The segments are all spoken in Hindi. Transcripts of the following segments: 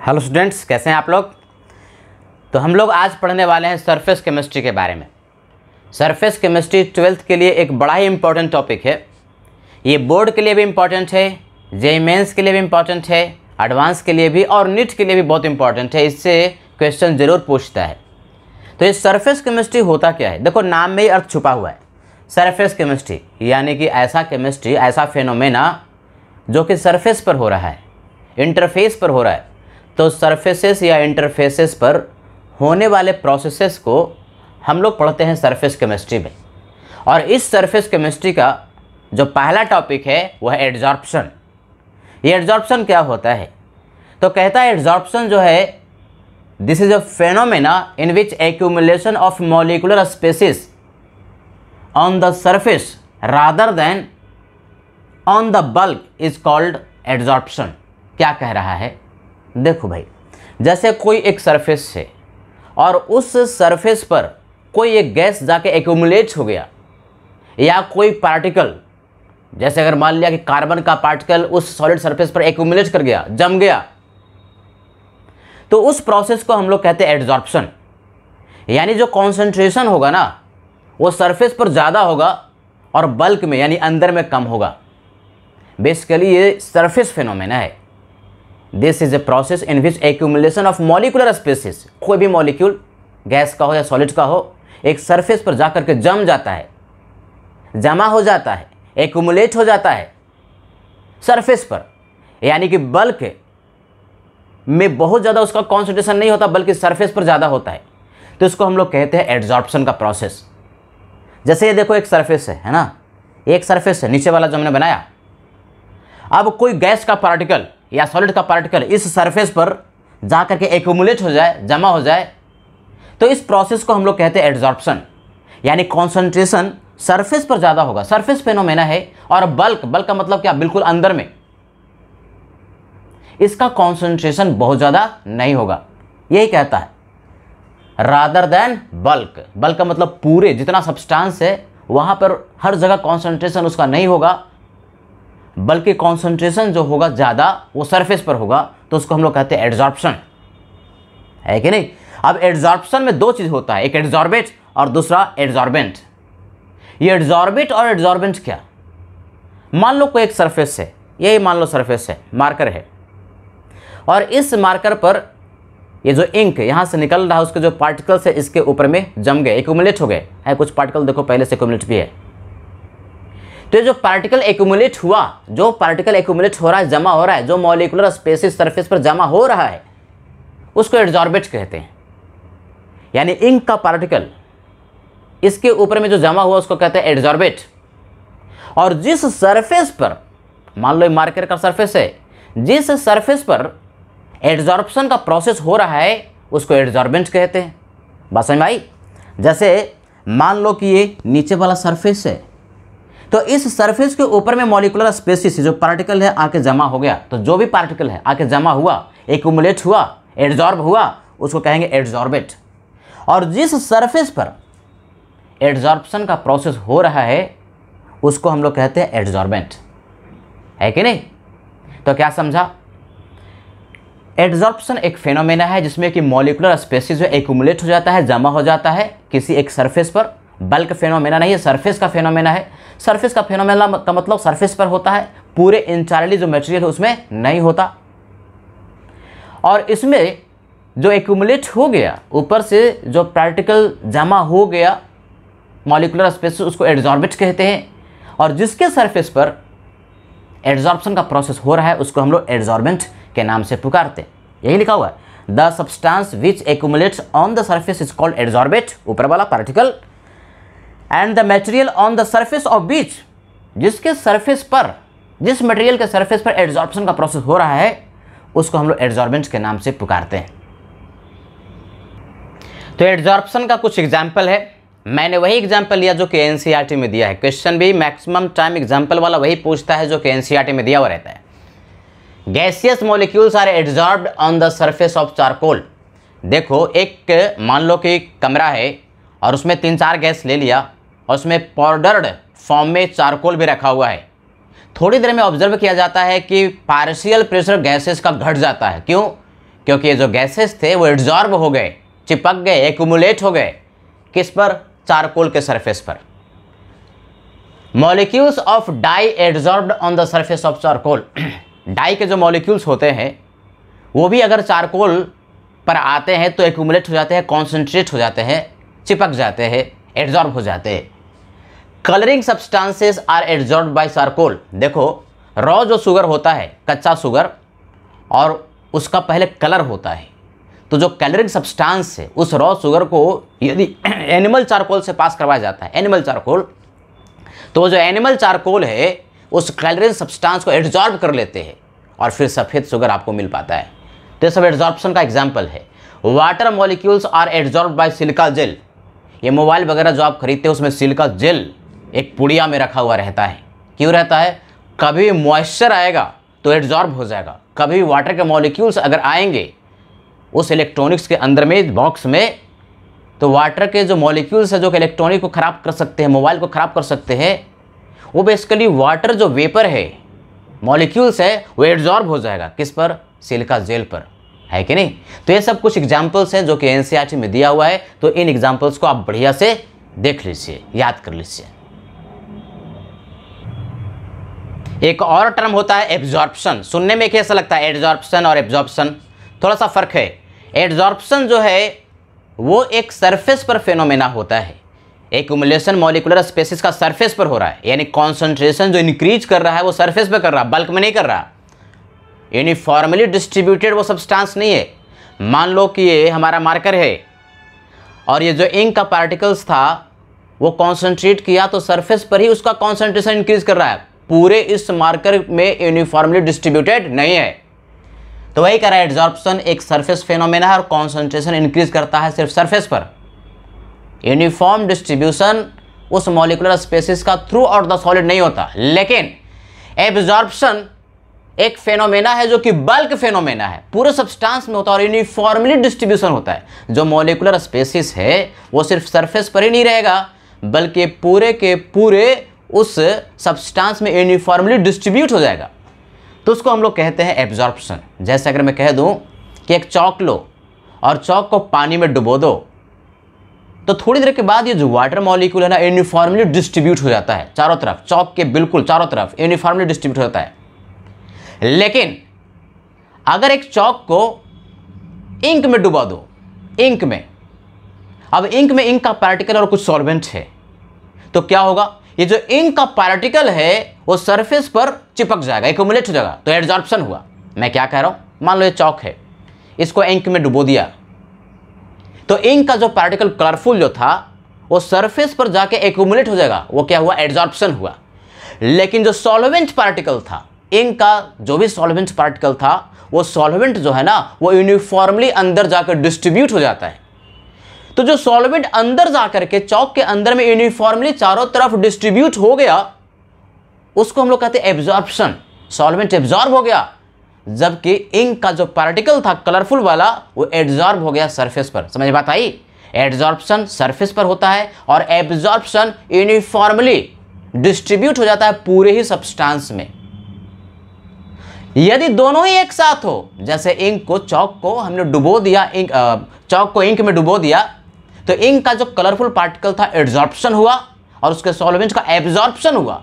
हेलो स्टूडेंट्स, कैसे हैं आप लोग। तो हम लोग आज पढ़ने वाले हैं सरफेस केमिस्ट्री के बारे में। सरफेस केमिस्ट्री 12th के लिए एक बड़ा ही इंपॉर्टेंट टॉपिक है। ये बोर्ड के लिए भी इम्पॉर्टेंट है, जेईई मेंस के लिए भी इम्पॉर्टेंट है, एडवांस के लिए भी और नीट के लिए भी बहुत इंपॉर्टेंट है। इससे क्वेश्चन ज़रूर पूछता है। तो ये सरफेस केमिस्ट्री होता क्या है, देखो नाम में ही अर्थ छुपा हुआ है। सरफेस केमिस्ट्री यानी कि ऐसा केमिस्ट्री, ऐसा फेनोमेना जो कि सरफेस पर हो रहा है, इंटरफेस पर हो रहा है। तो सरफेसेस या इंटरफेसेस पर होने वाले प्रोसेसेस को हम लोग पढ़ते हैं सरफेस केमिस्ट्री में। और इस सरफेस केमिस्ट्री का जो पहला टॉपिक है वह है एडजॉर्प्शन। ये एडजॉर्प्शन क्या होता है, तो कहता है एडजॉर्प्शन जो है, this is a phenomena in which accumulation of molecular species on the surface rather than on the bulk is called adsorption. क्या कह रहा है, देखो भाई, जैसे कोई एक सरफेस है और उस सरफेस पर कोई एक गैस जाके एक्यूमुलेट हो गया, या कोई पार्टिकल, जैसे अगर मान लिया कि कार्बन का पार्टिकल उस सॉलिड सरफेस पर एक्यूमुलेट कर गया, जम गया, तो उस प्रोसेस को हम लोग कहते हैं एडजॉर्प्शन। यानी जो कॉन्सेंट्रेशन होगा ना वो सरफेस पर ज़्यादा होगा और बल्क में यानी अंदर में कम होगा। बेसिकली ये सरफेस फिनोमेना है। This is a process in which accumulation of molecular species, कोई भी मॉलिक्यूल गैस का हो या सॉलिड का हो, एक सरफेस पर जाकर के जम जाता है, जमा हो जाता है, एक्यूमुलेट हो जाता है सरफेस पर। यानी कि बल्क में बहुत ज़्यादा उसका कॉन्सेंट्रेशन नहीं होता बल्कि सरफेस पर ज़्यादा होता है। तो इसको हम लोग कहते हैं एडजॉर्प्शन का प्रोसेस। जैसे ये देखो एक सरफेस है ना, एक सरफेस है नीचे वाला जो हमने बनाया। अब कोई गैस का पार्टिकल या सॉलिड का पार्टिकल इस सरफेस पर जाकर के एक्यूमुलेट हो जाए, जमा हो जाए, तो इस प्रोसेस को हम लोग कहते हैं एडजॉर्प्शन। यानी कॉन्सेंट्रेशन सरफेस पर ज़्यादा होगा, सरफेस फेनोमेना है। और बल्क का मतलब क्या, बिल्कुल अंदर में इसका कॉन्सेंट्रेशन बहुत ज़्यादा नहीं होगा, यही कहता है। रादर देन बल्क का मतलब पूरे जितना सब्सटेंस है वहाँ पर हर जगह कॉन्सेंट्रेशन उसका नहीं होगा, बल्कि कॉन्सेंट्रेशन जो होगा ज़्यादा वो सरफेस पर होगा। तो उसको हम लोग कहते हैं एडजॉर्प्शन, है कि नहीं। अब एडजॉर्प्शन में दो चीज़ होता है, एक एडजॉर्बेट और दूसरा एडजॉर्बेंट। ये एडजॉर्बेट और एडजॉर्बेंट क्या, मान लो कोई एक सरफेस है, यही मान लो सरफेस है, मार्कर है, और इस मार्कर पर ये जो इंक यहाँ से निकल रहा है उसके जो पार्टिकल्स है इसके ऊपर में जम गए, एक्यूमुलेट हो गए है। कुछ पार्टिकल देखो पहले से एक्यूमुलेट भी है। तो ये जो पार्टिकल एक्यूमुलेट हुआ, जो पार्टिकल एक्यूमुलेट हो रहा है, जमा हो रहा है, जो मॉलिक्यूलर स्पेसिस सरफेस पर जमा हो रहा है, उसको एडजॉर्बेट कहते हैं। यानी इंक का पार्टिकल इसके ऊपर में जो जमा हुआ उसको कहते हैं एडजॉर्बेट। और जिस सरफेस पर, मान लो मार्कर का सरफेस है, जिस सरफेस पर एडजॉर्प्शन का प्रोसेस हो रहा है उसको एडजॉर्बेंट कहते हैं। बात समझ में आई। जैसे मान लो कि ये नीचे वाला सरफेस है, तो इस सरफेस के ऊपर में मॉलिक्यूलर स्पेसिस जो पार्टिकल है आके जमा हो गया, तो जो भी पार्टिकल है आके जमा हुआ, एक्यूमुलेट हुआ, एडजॉर्ब हुआ, उसको कहेंगे एडजॉर्बेट। और जिस सरफेस पर एडजॉर्प्शन का प्रोसेस हो रहा है उसको हम लोग कहते हैं एडजॉर्बेंट, है कि नहीं। तो क्या समझा, एडजॉर्प्शन एक फेनोमेना है जिसमें कि मॉलिक्यूलर स्पेसिस जो एक्यूमुलेट हो जाता है, जमा हो जाता है किसी एक सरफेस पर। बल्क फेनोमेना नहीं है, सरफेस का फेनोमेना है। सरफेस का फेनोमेना का मतलब सरफेस पर होता है, पूरे इंटायरली जो मटेरियल है उसमें नहीं होता। और इसमें जो एक्यूमुलेट हो गया, ऊपर से जो पार्टिकल जमा हो गया मॉलिक्यूलर स्पेसिस, उसको एडजॉर्बेट कहते हैं। और जिसके सरफेस पर एडजॉर्प्शन का प्रोसेस हो रहा है उसको हम लोग एडजॉर्बेंट के नाम से पुकारते हैं। यही लिखा हुआ है, the substance which accumulates on the surface is called adsorbate, ऊपर वाला particle, and the material on the surface of which, जिसके सरफेस पर, जिस मटेरियल के सरफेस पर एडजॉर्प्शन का प्रोसेस हो रहा है उसको हम लोग एडजॉर्बेंट के नाम से पुकारते हैं। तो एडजॉर्प्शन का कुछ एग्जाम्पल है, मैंने वही एग्जाम्पल लिया जो कि एनसीईआरटी में दिया है। क्वेश्चन भी मैक्सिमम टाइम एग्जाम्पल वाला वही पूछता है जो कि एनसीईआरटी में दिया हुआ रहता है। Gaseous molecules are adsorbed on the surface of charcoal. देखो एक मान लो कि कमरा है और उसमें 3-4 गैस ले लिया और उसमें पाउडर्ड फॉर्म में चारकोल भी रखा हुआ है, थोड़ी देर में ऑब्जर्व किया जाता है कि पार्शियल प्रेशर गैसेस का घट जाता है। क्यों? क्योंकि ये जो गैसेस थे वो एड्जॉर्ब हो गए, चिपक गए, एक्यूमुलेट हो गए। किस पर? चारकोल के सरफेस पर। Molecules of dye adsorbed on the surface of charcoal. Dye के जो मॉलिक्यूल्स होते हैं वो भी अगर चारकोल पर आते हैं तो एक्यूमुलेट हो जाते हैं, कॉन्सेंट्रेट हो जाते हैं, चिपक जाते हैं, एड्जॉर्ब हो जाते हैं। Colouring substances are adsorbed by charcoal. देखो, रॉ जो शुगर होता है, कच्चा शुगर, और उसका पहले कलर होता है, तो जो कलरिंग सब्सटेंस है उस रॉ शुगर को यदि एनिमल चारकोल से पास करवाया जाता है, एनिमल चारकोल, तो जो एनिमल चारकोल है उस कलरिंग सब्सटेंस को एड्जॉर्ब कर लेते हैं और फिर सफ़ेद शुगर आपको मिल पाता है। तो ये सब एड्जॉर्प्शन का एग्जाम्पल है। Water molecules are adsorbed by silica gel. ये मोबाइल वगैरह जो आप खरीदते हैं उसमें सिलिका जेल एक पुड़िया में रखा हुआ रहता है। क्यों रहता है? कभी मॉइस्चर आएगा तो एड्जॉर्ब हो जाएगा, कभी वाटर के मॉलिक्यूल्स अगर आएंगे उस इलेक्ट्रॉनिक्स के अंदर में, बॉक्स में, तो वाटर के जो मॉलिक्यूल्स है जो कि इलेक्ट्रॉनिक को ख़राब कर सकते हैं, मोबाइल को ख़राब कर सकते हैं, वो बेसिकली वाटर जो वेपर है, मॉलिक्यूल्स है, वो एड्जॉर्ब हो जाएगा। किस पर? सिलिका जेल पर, है कि नहीं? तो ये सब कुछ एग्जाम्पल्स हैं जो कि एनसीईआरटी में दिया हुआ है, तो इन एग्जाम्पल्स को आप बढ़िया से देख लीजिए, याद कर लीजिए। एक और टर्म होता है एब्जॉर्प्शन। सुनने में कैसा लगता है एड्जॉर्प्शन और एब्जॉर्प्शन? थोड़ा सा फर्क है। एड्जॉर्प्शन जो है वो एक सरफेस पर फेनोमेना होता है। एक्यूमुलेशन मॉलिक्यूलर स्पेसिस का सरफेस पर हो रहा है, यानी कॉन्सेंट्रेशन जो इंक्रीज कर रहा है वो सरफेस पर कर रहा है, बल्क में नहीं कर रहा। यूनिफॉर्मली डिस्ट्रीब्यूटेड वो सब्सटेंस नहीं है। मान लो कि ये हमारा मार्कर है और ये जो इंक का पार्टिकल्स था वो कॉन्सेंट्रेट किया तो सरफेस पर ही उसका कॉन्सेंट्रेशन इंक्रीज कर रहा है, पूरे इस मार्कर में यूनिफॉर्मली डिस्ट्रीब्यूटेड नहीं है। तो वही कह रहा है एड्जॉर्प्शन एक सरफेस फेनोमेना है और कॉन्सेंट्रेशन इंक्रीज करता है सिर्फ सरफेस पर। यूनिफॉर्म डिस्ट्रीब्यूशन उस मॉलिक्यूलर स्पेसिस का थ्रू आउट द सॉलिड नहीं होता। लेकिन एब्जॉर्प्शन एक फेनोमेना है जो कि बल्क फेनोमेना है, पूरे सब्सटेंस में होता है और यूनिफॉर्मली डिस्ट्रीब्यूशन होता है। जो मॉलिक्यूलर स्पेसिस है वो सिर्फ सरफेस पर ही नहीं रहेगा बल्कि पूरे के पूरे उस सब्सटेंस में यूनिफॉर्मली डिस्ट्रीब्यूट हो जाएगा, तो उसको हम लोग कहते हैं एब्जॉर्प्शन। जैसे अगर मैं कह दूं कि एक चौक लो और चौक को पानी में डुबो दो, तो थोड़ी देर के बाद ये जो वाटर मॉलिक्यूल है ना यूनिफॉर्मली डिस्ट्रीब्यूट हो जाता है चारों तरफ, चौक के बिल्कुल चारों तरफ यूनिफॉर्मली डिस्ट्रीब्यूट हो जाता है। लेकिन अगर एक चौक को इंक में डुबा दो, इंक में, अब इंक में इंक का पार्टिकल और कुछ सॉल्वेंट है, तो क्या होगा? ये जो इंक का पार्टिकल है वो सरफेस पर चिपक जाएगा, एक्यूमुलेट हो जाएगा, तो एड्जॉर्प्शन हुआ। मैं क्या कह रहा हूं? मान लो ये चौक है, इसको इंक में डुबो दिया तो इंक का जो पार्टिकल कलरफुल जो था वो सरफेस पर जाके एक्यूमुलेट हो जाएगा, वो क्या हुआ? एड्जॉर्प्शन हुआ। लेकिन जो सॉल्वेंट पार्टिकल था, इंक का जो भी सॉल्वेंट पार्टिकल था, वो सॉल्वेंट जो है ना वो यूनिफॉर्मली अंदर जाकर डिस्ट्रीब्यूट हो जाता है। तो जो सॉल्वेंट अंदर जाकर के चौक के अंदर में यूनिफॉर्मली चारों तरफ डिस्ट्रीब्यूट हो गया, उसको हम लोग कहते हैं एब्जॉर्प्शन। सॉल्वेंट एब्जॉर्ब हो गया, जबकि इंक का जो पार्टिकल था कलरफुल वाला वो एब्जॉर्ब हो गया सरफेस पर। समझ बात आई? एब्जॉर्प्शन सरफेस पर होता है और एब्जॉर्प्शन यूनिफॉर्मली डिस्ट्रीब्यूट हो जाता है पूरे ही सब्सटेंस में। यदि दोनों ही एक साथ हो, जैसे इंक को, चौक को हमने डुबो दिया, चौक को इंक में डुबो दिया, तो इंक का जो कलरफुल पार्टिकल था एब्जॉर्प्शन हुआ और उसके सॉल्वेंट का एब्जॉर्प्शन हुआ।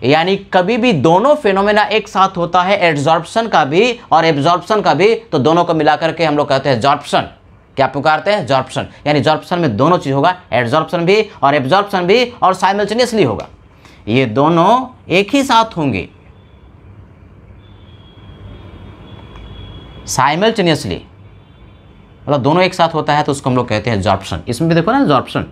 यानी कभी भी दोनों फेनोमेना एक साथ होता है, एब्जॉर्प्शन का भी और एब्जॉर्प्शन का भी, तो दोनों को मिलाकर के हम लोग कहते हैं जॉर्प्शन। क्या पुकारते हैं? जॉर्प्शन। यानी जॉर्प्शन में दोनों चीज होगा, एब्जॉर्प्शन भी और एब्जॉर्प्शन भी, और साइमल्टेनियसली होगा। ये दोनों एक ही साथ होंगे, साइमल्टेनियसली, मतलब दोनों एक साथ होता है, तो उसको हम लोग कहते हैं जॉर्प्शन। इसमें भी देखो ना जॉर्प्शन,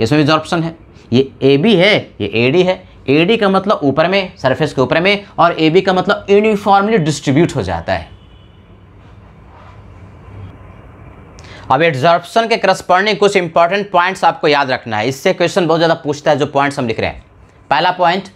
इसमें भी जॉर्प्शन है। ये ए बी है, ये ए डी है। ए डी का मतलब ऊपर में, सरफेस के ऊपर में, और ए बी का मतलब यूनिफॉर्मली डिस्ट्रीब्यूट हो जाता है। अब एब्जॉर्प्शन के करस्पॉन्डिंग कुछ इंपॉर्टेंट पॉइंट्स आपको याद रखना है, इससे क्वेश्चन बहुत ज़्यादा पूछता है जो पॉइंट्स हम लिख रहे हैं। पहला पॉइंट,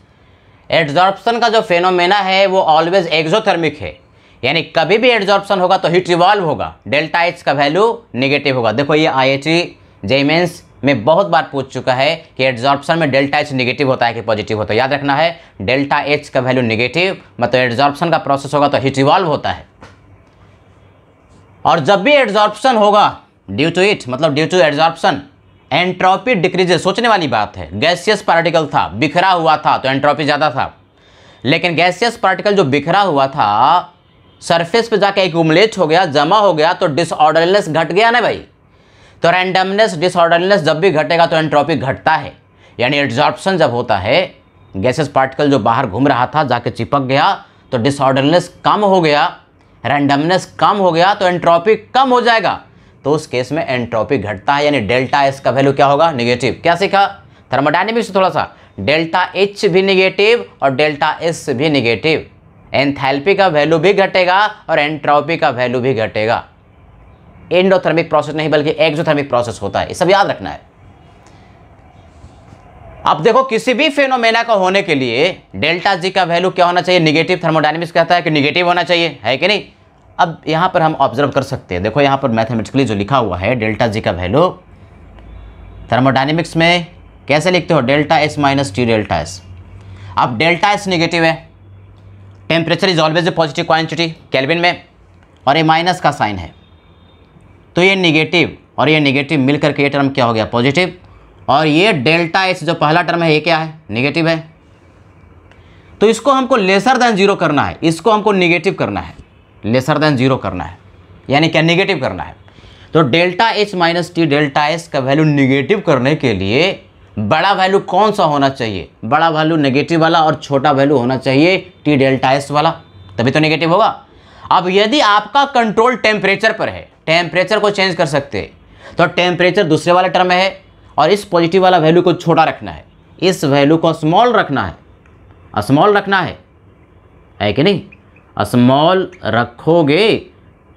एब्जॉर्प्शन का जो फेनोमेना है वो ऑलवेज एक्सोथर्मिक है, यानी कभी भी एब्जॉर्प्शन होगा तो हीट रिवॉल्व होगा, डेल्टा एच का वैल्यू नेगेटिव होगा। देखो ये IIT, JEE मेंस में बहुत बार पूछ चुका है कि एड्जॉर्प्शन में डेल्टा एच निगेटिव होता है कि पॉजिटिव होता है। याद रखना है डेल्टा एच का वैल्यू निगेटिव, मतलब एड्जॉर्प्शन का प्रोसेस होगा तो हीट इवॉल्व होता है। और जब भी एड्जॉर्प्शन होगा ड्यू टू इट, मतलब due to adsorption, entropy decreases. सोचने वाली बात है, गैसियस पार्टिकल था, बिखरा हुआ था तो एंट्रोपी ज़्यादा था, लेकिन गैसियस पार्टिकल जो बिखरा हुआ था सरफेस पे जाके एक्यूमुलेट हो गया, जमा हो गया, तो डिसऑर्डरनेस घट गया ना भाई। तो रैंडमनेस, डिसऑर्डरनेस जब भी घटेगा तो एंट्रोपी घटता है। यानी एड्जॉर्प्शन जब होता है, गैसियस पार्टिकल जो बाहर घूम रहा था जाके चिपक गया तो डिसऑर्डरनेस कम हो गया, रैंडमनेस कम हो गया तो एंट्रोपी कम हो जाएगा, तो उस केस में एंट्रोपी घटता है। यानी डेल्टा एस का वैल्यू क्या होगा? निगेटिव। क्या सीखा थर्मोडायनेमिक्स से थोड़ा सा? डेल्टा एच भी निगेटिव और डेल्टा एस भी निगेटिव। एंथैल्पी का वैल्यू भी घटेगा और एंट्रोपी का वैल्यू भी घटेगा। एंडोथर्मिक प्रोसेस नहीं बल्कि एक्सोथर्मिक प्रोसेस होता है, ये सब याद रखना है। अब देखो किसी भी फेनोमेना का होने के लिए डेल्टा जी का वैल्यू क्या होना चाहिए? निगेटिव। थर्मोडायनेमिक्स कहता है कि निगेटिव होना चाहिए, है कि नहीं? अब यहाँ पर हम ऑब्जर्व कर सकते हैं, देखो यहाँ पर मैथमेटिकली जो लिखा हुआ है डेल्टा जी का वैल्यू थर्मोडायनेमिक्स में कैसे लिखते हो? Delta S minus T delta S. अब डेल्टा एस निगेटिव है, temperature is always a positive quantity kelvin में, और ये माइनस का साइन है, तो ये निगेटिव और ये निगेटिव मिलकर के ये टर्म क्या हो गया? पॉजिटिव। और ये डेल्टा एस जो पहला टर्म है ये क्या है? निगेटिव है। तो इसको हमको लेसर देन जीरो करना है, इसको हमको निगेटिव करना है, लेसर देन जीरो करना है, यानी क्या? निगेटिव करना है। तो delta H minus T delta S का वैल्यू निगेटिव करने के लिए बड़ा वैल्यू कौन सा होना चाहिए? बड़ा वैल्यू नेगेटिव वाला और छोटा वैल्यू होना चाहिए टी डेल्टा एस वाला, तभी तो नेगेटिव होगा। अब यदि आपका कंट्रोल टेम्परेचर पर है, टेम्परेचर को चेंज कर सकते हैं, तो टेम्परेचर दूसरे वाले टर्म में है और इस पॉजिटिव वाला वैल्यू को छोटा रखना है, इस वैल्यू को स्मॉल रखना है, स्मॉल रखना है कि नहीं? स्मॉल रखोगे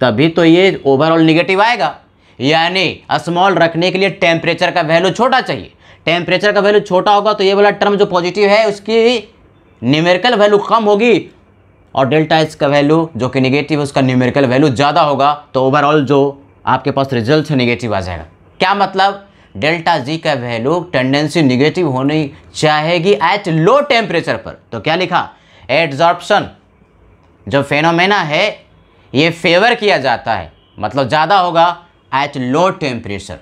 तभी तो ये ओवरऑल निगेटिव आएगा। यानी स्मॉल रखने के लिए टेम्परेचर का वैल्यू छोटा चाहिए, टेम्परेचर का वैल्यू छोटा होगा तो ये वाला टर्म जो पॉजिटिव है उसकी न्यूमेरिकल वैल्यू कम होगी, और डेल्टा एच का वैल्यू जो कि निगेटिव है उसका न्यूमेरिकल वैल्यू ज़्यादा होगा, तो ओवरऑल जो आपके पास रिजल्ट है निगेटिव आ जाएगा। क्या मतलब? डेल्टा जी का वैल्यू टेंडेंसी निगेटिव होनी चाहेगी एट लो टेम्परेचर पर। तो क्या लिखा? एड्जॉर्प्शन जो फेनोमेना है ये फेवर किया जाता है, मतलब ज़्यादा होगा एट लो टेम्परेचर।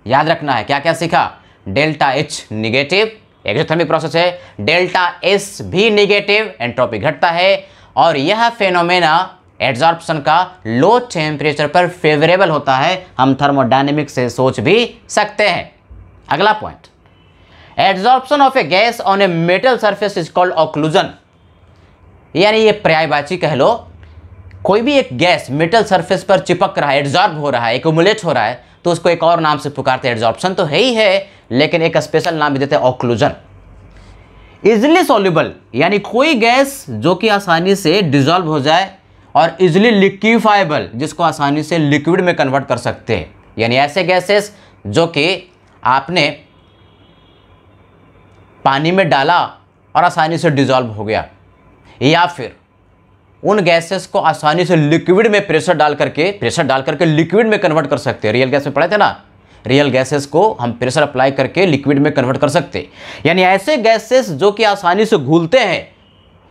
याद रखना है क्या क्या सीखा? Delta H negative, exothermic process है, डेल्टा एस भी निगेटिव, एंट्रोपी घटता है, और यह फेनोमेना एड्जॉर्प्शन का लो टेम्परेचर पर फेवरेबल होता है। हम थर्मोडायनेमिक्स से सोच भी सकते हैं। अगला point, adsorption of A gas on a metal surface is called occlusion. यानी ये पर्यायवाची कह लो, कोई भी एक गैस मेटल सरफेस पर चिपक रहा है, एड्जॉर्ब हो रहा है, एक्यूमुलेट हो रहा है, तो उसको एक और नाम से पुकारते हैं। एड्जॉर्प्शन तो है ही है, लेकिन एक स्पेशल नाम भी देते हैं, ऑक्लूजन। इजिली सॉल्युबल, यानी कोई गैस जो कि आसानी से डिजॉल्व हो जाए, और इजिली लिक्विफाइबल, जिसको आसानी से लिक्विड में कन्वर्ट कर सकते हैं। यानी ऐसे गैसेस जो कि आपने पानी में डाला और आसानी से डिजॉल्व हो गया, या फिर उन गैसेस को आसानी से लिक्विड में प्रेशर डाल करके लिक्विड में कन्वर्ट कर सकते हैं। रियल गैस में पढ़े थे ना, रियल गैसेस को हम प्रेशर अप्लाई करके लिक्विड में कन्वर्ट कर सकते हैं। यानी ऐसे गैसेस जो कि आसानी से घुलते हैं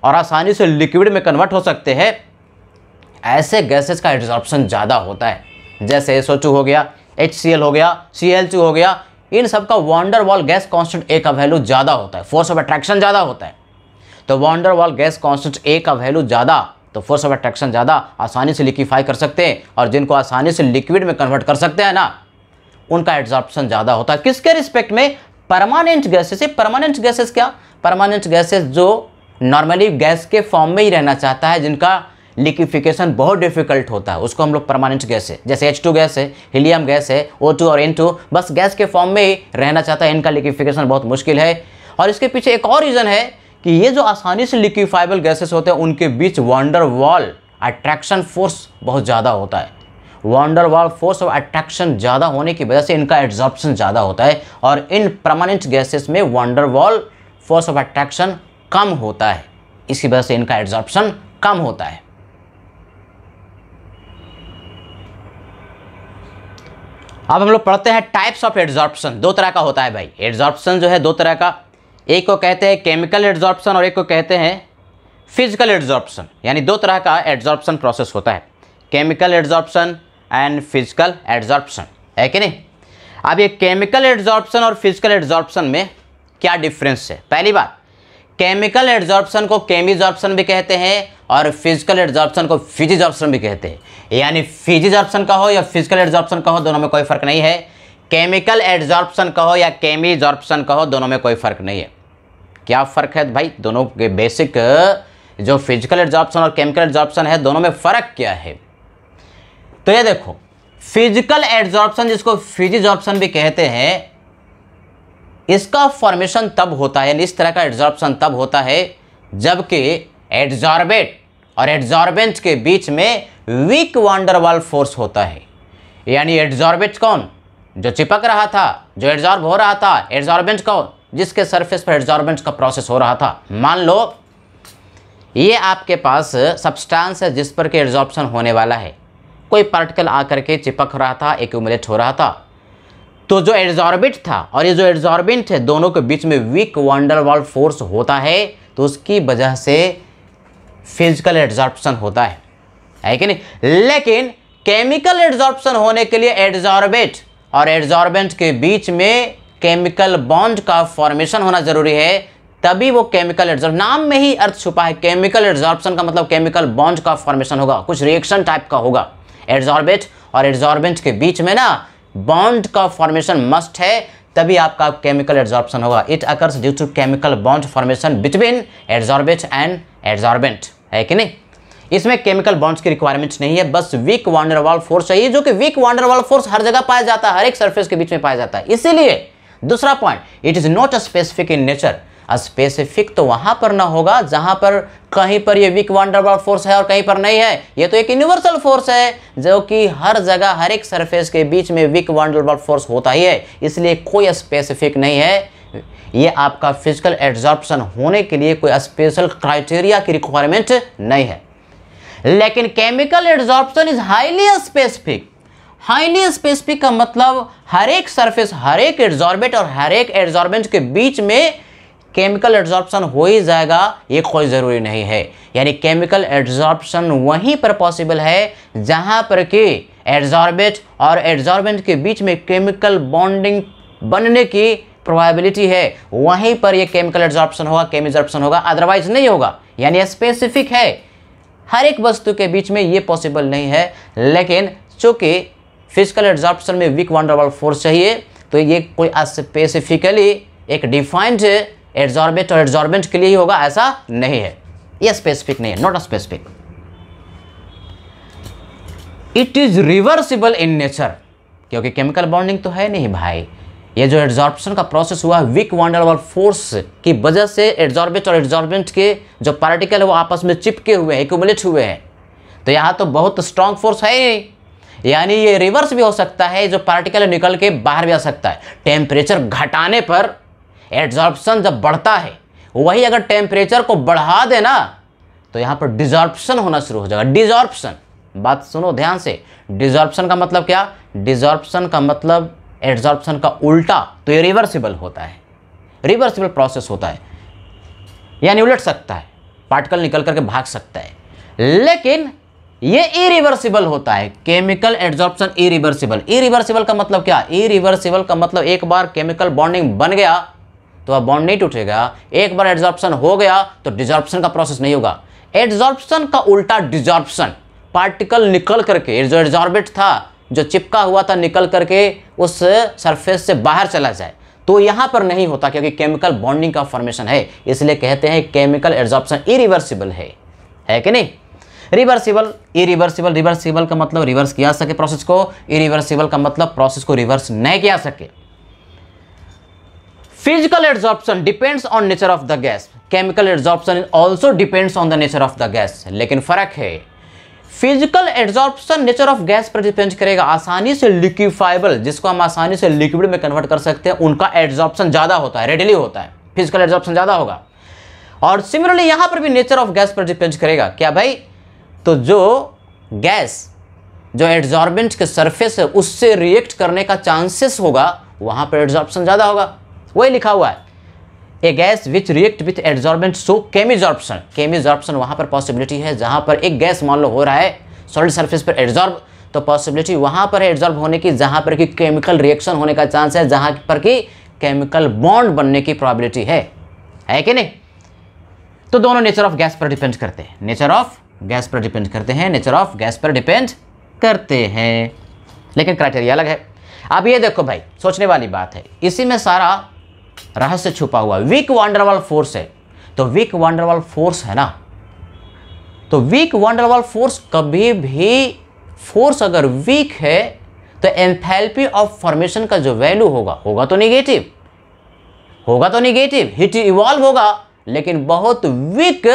और आसानी से लिक्विड में कन्वर्ट हो सकते हैं, ऐसे गैसेस का एड्जॉर्प्शन ज़्यादा होता है। जैसे SO2 हो गया, HCl हो गया, Cl2 हो गया, इन सब का van der Waals gas constant A का वैल्यू ज़्यादा होता है, फोर्स ऑफ अट्रैक्शन ज़्यादा होता है। तो van der Waals gas constant A का वैल्यू ज़्यादा, तो फोर्स ऑफ अट्रैक्शन ज़्यादा, आसानी से लिक्विफाई कर सकते हैं, और जिनको आसानी से लिक्विड में कन्वर्ट कर सकते हैं ना, उनका एड्जॉर्प्शन ज़्यादा होता है। किसके रिस्पेक्ट में? Permanent gases. परमानेंट गैसेस क्या? परमानेंट गैसेस जो नॉर्मली गैस के फॉर्म में ही रहना चाहता है, जिनका लिक्विफिकेशन बहुत डिफिकल्ट होता है, उसको हम लोग परमानेंट गैस है। जैसे H2 गैस है, हीलियम गैस है, O2 और N2, बस गैस के फॉर्म में ही रहना चाहता है, इनका लिक्विफिकेशन बहुत मुश्किल है। और इसके पीछे एक और रीज़न है कि ये जो आसानी से लिक्विफाइबल गैसेस होते हैं, उनके बीच वॉन्डर वॉल अट्रैक्शन फोर्स बहुत ज़्यादा होता है। Van der Waals force of attraction ज़्यादा होने की वजह से इनका एड्जॉर्प्शन ज़्यादा होता है, और इन परमानेंट गैसेस में van der Waals force of attraction कम होता है, इसी वजह से इनका एड्जॉर्प्शन कम होता है। अब हम लोग पढ़ते हैं टाइप्स ऑफ एड्जॉर्प्शन। दो तरह का होता है भाई, एड्जॉर्प्शन जो है दो तरह का, एक को कहते हैं केमिकल एड्जॉर्प्शन और एक को कहते हैं फिजिकल एड्जॉर्प्शन। यानी दो तरह का एड्जॉर्प्शन प्रोसेस होता है, chemical adsorption and physical adsorption, है कि नहीं। अब ये केमिकल एड्जॉर्प्शन और फिजिकल एड्जॉर्प्शन में क्या डिफरेंस है? पहली बात, केमिकल एड्जॉर्प्शन को केमिजॉर्प्शन भी कहते हैं और फिजिकल एड्जॉर्प्शन को फिजिजॉर्प्शन भी कहते हैं। यानी फिजिजॉर्प्शन कहो या फिजिकल एड्जॉर्प्शन कहो, दोनों में कोई फर्क नहीं है। केमिकल एड्जॉर्प्शन कहो या केमिजॉर्प्शन कहो, दोनों में कोई फर्क नहीं है। क्या फ़र्क है भाई? दोनों के बेसिक जो फिजिकल एड्जॉर्प्शन और केमिकल एड्जॉर्प्शन है, दोनों में फ़र्क क्या है? तो ये देखो, फिजिकल एड्जॉर्प्शन जिसको फिजिजॉर्प्शन भी कहते हैं, इसका फॉर्मेशन तब होता है, यानी इस तरह का एड्जॉर्प्शन तब होता है जबकि एड्जॉर्बेट और एड्जॉर्बेंट के बीच में week van der Waals force होता है। यानी एड्जॉर्बेट कौन? जो चिपक रहा था, जो एड्जॉर्ब हो रहा था। एड्जॉर्बेंट कौन? जिसके सरफेस पर एड्जॉर्बेंट का प्रोसेस हो रहा था। मान लो ये आपके पास सब्सटेंस है जिस पर के एड्जॉर्प्शन होने वाला है, कोई पार्टिकल आकर के चिपक रहा था, एक्यूमुलेट हो रहा था। तो जो एड्जॉर्बेंट था और ये जो एड्जॉर्बेंट है, दोनों के बीच में week van der Waals force होता है, तो उसकी वजह से फिजिकल एड्जॉर्प्शन होता है कि नहीं। लेकिन केमिकल एड्जॉर्प्शन होने के लिए एड्जॉर्बेट और एड्जॉर्बेंट के बीच में केमिकल बॉन्ड का फॉर्मेशन होना जरूरी है, तभी वो केमिकल एड्जॉर्प्शन। नाम में ही अर्थ छुपा है, केमिकल एड्जॉर्प्शन का मतलब केमिकल बॉन्ड का फॉर्मेशन होगा, कुछ रिएक्शन टाइप का होगा। एड्जॉर्बेट और एड्जॉर्बेंट के बीच में ना बॉन्ड का फॉर्मेशन मस्ट है, तभी आपका केमिकल एड्जॉर्प्शन होगा। It occurs due to chemical bond formation between adsorbate and adsorbent, है कि नहीं। इसमें केमिकल बॉन्ड्स की रिक्वायरमेंट नहीं है, बस week van der Waals force चाहिए, जो कि week van der Waals force हर जगह पाया जाता है, हर एक सरफेस के बीच में पाया जाता है। इसीलिए दूसरा point, it is not specific in nature. Specific तो वहां पर ना होगा जहां पर कहीं पर ये week van der Waals force है और कहीं पर नहीं है। ये तो एक यूनिवर्सल फोर्स है जो कि हर जगह, हर एक सरफेस के बीच में week van der Waals force होता ही है, इसलिए कोई स्पेसिफिक नहीं है। ये आपका फिजिकल एड्जॉर्प्शन होने के लिए कोई स्पेशल क्राइटेरिया की रिक्वायरमेंट नहीं है। लेकिन chemical adsorption is highly specific. Highly specific का मतलब हर एक सरफेस, हर एक एड्जॉर्बेट और हर एक एड्जॉर्बेंट के बीच में केमिकल एड्जॉर्प्शन हो ही जाएगा, ये कोई ज़रूरी नहीं है। यानी केमिकल एड्जॉर्प्शन वहीं पर पॉसिबल है जहां पर कि एड्जॉर्बेट और एड्जॉर्बेंट के बीच में केमिकल बॉन्डिंग बनने की प्रोबेबिलिटी है, वहीं पर ये केमिकल एड्जॉर्प्शन होगा, केमिजॉर्प्शन होगा, अदरवाइज नहीं होगा। यानी स्पेसिफिक है, हर एक वस्तु के बीच में ये पॉसिबल नहीं है। लेकिन चूंकि फिजिकल एड्जॉर्प्शन में week van der Waals force चाहिए, तो ये कोई स्पेसिफिकली एक डिफाइंड एड्जॉर्बेट और एड्जॉर्बेंट के लिए ही होगा, ऐसा नहीं है। ये स्पेसिफिक नहीं है, not specific. It is reversible in nature, क्योंकि केमिकल बॉन्डिंग तो है नहीं भाई। ये जो एड्जॉर्प्शन का प्रोसेस हुआ week van der Waals force की वजह से एड्जॉर्बेट और एड्जॉर्बेंट के जो पार्टिकल है वो आपस में चिपके हुए हैं, एक्यूमुलेट हुए हैं। तो यहाँ तो बहुत स्ट्रॉन्ग फोर्स है ही, यानी ये रिवर्स भी हो सकता है, जो पार्टिकल निकल के बाहर भी आ सकता है। टेम्परेचर घटाने पर एड्जॉर्प्शन जब बढ़ता है, वही अगर टेम्परेचर को बढ़ा देना तो यहाँ पर डिजॉर्प्शन होना शुरू हो जाएगा। डिजॉर्प्शन, बात सुनो ध्यान से। डिजॉर्प्शन का मतलब क्या? डिजॉर्प्शन का मतलब एड्जॉर्प्शन का उल्टा, तो ये रिवर्सिबल होता है, रिवर्सिबल प्रोसेस होता है, यानी उलट सकता है, पार्टिकल निकल करके भाग सकता है। लेकिन ये इरिवर्सिबल होता है, केमिकल एड्जॉर्प्शन इरिवर्सिबल। इरिवर्सिबल का मतलब क्या? इरिवर्सिबल का मतलब एक बार केमिकल बॉन्डिंग बन गया तो अब बॉन्ड नहीं टूटेगा, एक बार एड्जॉर्प्शन हो गया तो डिजॉर्प्शन का प्रोसेस नहीं होगा। एड्जॉर्प्शन का उल्टा डिजॉर्प्शन, पार्टिकल निकल करके, जो एड्जॉर्बेट था, जो चिपका हुआ था, निकल करके उस सरफेस से बाहर चला जाए, तो यहाँ पर नहीं होता क्योंकि केमिकल बॉन्डिंग का फॉर्मेशन है। इसलिए कहते हैं केमिकल एड्जॉर्प्शन इरिवर्सिबल है कि नहीं। रिवर्सिबल, इरिवर्सिबल, रिवर्सिबल का मतलब रिवर्स किया सके प्रोसेस को, इरिवर्सिबल का मतलब प्रोसेस को रिवर्स नहीं किया सके। Physical adsorption depends on nature of the gas, chemical adsorption also depends on the nature of the gas. लेकिन फर्क है, physical adsorption nature of gas पर डिपेंड करेगा। आसानी से लिक्विफाइबल, जिसको हम आसानी से लिक्विड में कन्वर्ट कर सकते हैं, उनका एड्जॉर्प्शन ज़्यादा होता है, रेडिली होता है, फिजिकल एड्जॉर्प्शन ज़्यादा होगा। और सिमिलरली यहाँ पर भी नेचर ऑफ गैस पर डिपेंड करेगा। क्या भाई? तो जो गैस जो एड्जॉर्बेंट के सरफेस है उससे रिएक्ट करने का चांसेस होगा, वहां पर एड्जॉर्प्शन ज़्यादा होगा। वही लिखा हुआ है, a gas which react with adsorbent so chemisorption. Chemisorption वहां पर पॉसिबिलिटी है, जहां पर एक गैस मान लो हो रहा है सॉलिड सरफेस पर एड्जॉर्ब, तो पॉसिबिलिटी वहां पर है एड्जॉर्ब होने की जहां पर कि केमिकल रिएक्शन होने का चांस है, जहां पर कि केमिकल बॉन्ड बनने की प्रोबेबिलिटी है कि नहीं। तो दोनों नेचर ऑफ गैस पर डिपेंड करते हैं, नेचर ऑफ गैस पर डिपेंड करते हैं, नेचर ऑफ गैस पर डिपेंड करते हैं, लेकिन क्राइटेरिया अलग है। अब ये देखो भाई, सोचने वाली बात है, इसी में सारा रहस्य छुपा हुआ। वीक वांडरवाल फोर्स है, तो वीक वांडरवाल फोर्स है ना, तो वीक वांडरवाल फोर्स कभी भी, फोर्स अगर वीक है तो एंथैल्पी ऑफ फॉर्मेशन का जो वैल्यू होगा तो नेगेटिव, हीट इवॉल्व होगा, लेकिन बहुत वीक